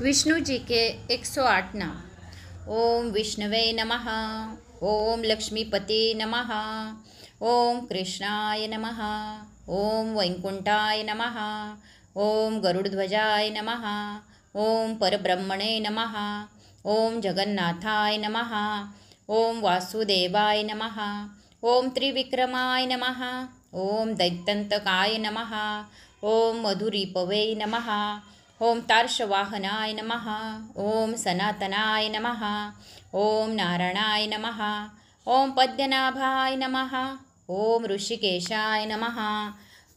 विष्णु जी के 108 नाम। ओम विष्णवे नमः। ओम लक्ष्मीपते नमः। ओम कृष्णाय नमः। ओम वैकुंठाय नमः। ओम गरुड़ध्वजाय नमः। ओम परब्रह्मणे नमः। ओम जगन्नाथाय नमः। ओम वासुदेवाय नमः। ओम त्रिविक्रमाय नमः। ओम दैत्यंतकाय नमः। ओम मधुरीपवे नमः। ओम तार्शवाहनाय नमः। ओम सनातनाय नमः। ओम नारायणाय नमः। ओम पद्मनाभाय नमः। ओम ऋषिकेशाय नमः।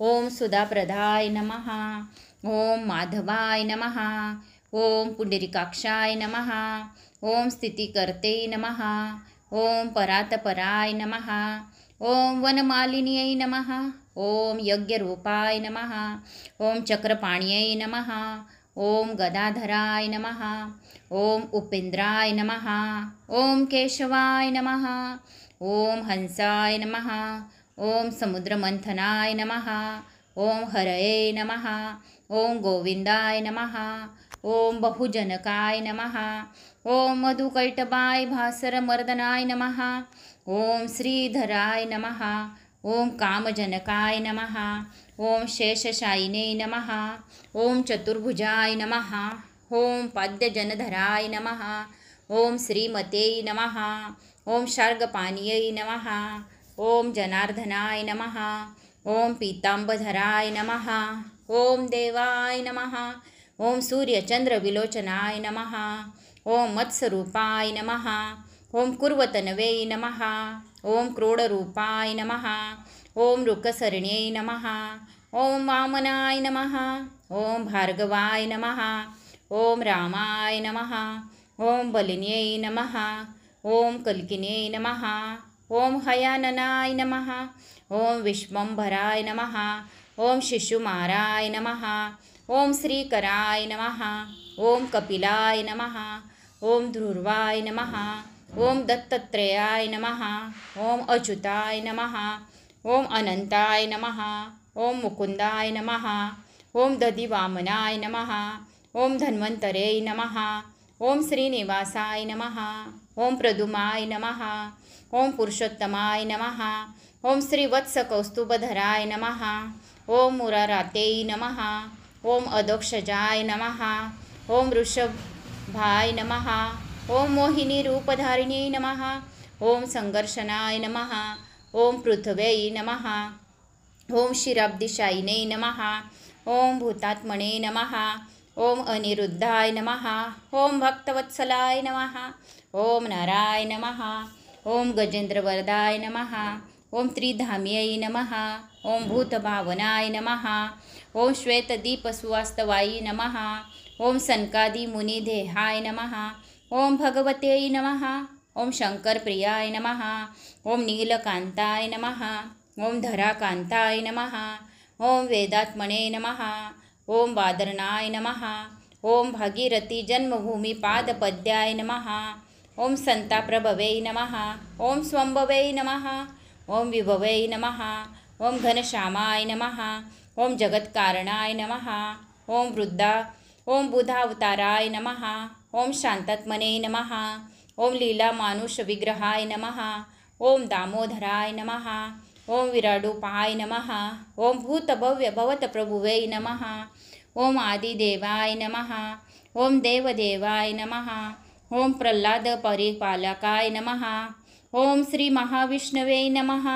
ओम सुधाप्रदाय नमः। ओम माधवाय नमः। ओम पुंडरीकाक्षाय नमः। ओम स्थितिकर्ते नमः। ओम परात्पराय नमः। ओम वनमालिन्यै नमः। ओम यज्ञरूपाय नमः। ओम चक्रपाण्यै नमः। ओम गदाधराय नमः। ओम उपेन्द्राय नमः। ओम केशवाय नमः। ओम हंसाय नमः। ओम समुद्रमंथनाय नमः। ओम हरये नमः। ओम गोविंदाय नमः। ओम बहुजनकाय नमः। ओम मधुकैटभाय भास्करमर्दनाय नमः। ओम श्रीधराय नमः। ओम कामजनकाय नमः। ओम शेषशायिने नमः। ओम चतुर्भुजाय नमः। ओम पाद्यजनधराय नमः। ओम श्रीमते नमः। ओम शार्गपाणियै नमः। ओम जनार्दनाय नमः। ओम पीतांबधराय नमः। ओम देवाय नमः। ओम सूर्यचंद्रविलोचनाय नमः। ओम मत्स्यरूपाय नमः। ओम कुर्वतनवे नमः। ओम क्रोडरूपाय नमः। ओम रुकसरण्यै नमः। ओम वामनाय नमः। ओम भार्गवाय नमः। ओम रामाय नमः। ओम बलिन्यै नमः। ओम कल्किन्यै नमः। ओम हयाननाय नमः। ओम विश्वंभराय नमः। ओम शिशुमाराय नमः। ओम श्रीकराय नमः। ओम कपिलाय नमः। ओम ध्रुवाय नमः। ओम दत्तात्रेयाय नमः। ओम अच्युताय नमः। ओम अनंताय नमः। ओम मुकुंदाय नमः। ओम दधिवामनाय नमः। ओम धन्वंतरे नमः। ओम श्रीनिवासाय नमः। ओम प्रद्युमाय नमः। ओम पुरुषोत्तमाय नमः। ओम श्रीवत्सकौस्तुभधराय नमः। ओम मुराराते नमः। ओम अधोक्षजाय नमः। ओम वृषभाय नमः। ओम मोहिनी रूपधारिणी नमः। ओम संघर्षणाय नमः। ओम पृथ्वे नमः। ओम क्षीराब्धिशायिने नमः। ओम भूतात्मने नमः। ओम अनिरुद्धाय नमः। ओम भक्तवत्सलाय नमः। ओम नाराय नमः। ओम गजेंद्रवरदाय नमः। ओम त्रिधाम्यै नमः। ओम भूतभावनाय नमः। ओम श्वेतदीपसुवास्तवाय नमः। ओम सनकादिमुनिदेहाय नमः। ओम भगवते नमः। ओम शंकरप्रियाय नमः। ओम नीलकांताय नमः। ओम धराकांताय नमः। ओम वेदात्मने नमः। ओम बादरनाय नमः। ओम भागीरथी जन्मभूमी पादपद्याय नमः। ओम संताप्रभवे नमः। ओम स्वंभवे नमः। ओम विभवे नमः। ओम घनश्यामाय नमः। ओम जगत्कारणाय नमः। ओम बुधावताराय नमः। ओम शांतात्मने नमः। ओम लीला मानुष विग्रहाय नमः। ओम दामोदराय नमः। ओम विराडूपाय नमः। ओम भूतभव्य भवतप्रभुवे नमः। ओम आदिदेवाय नमः। ओम देवदेवाय नमः। ओम प्रल्हाद परिपालकाय नमः। ओम श्री महाविष्णवे नमः।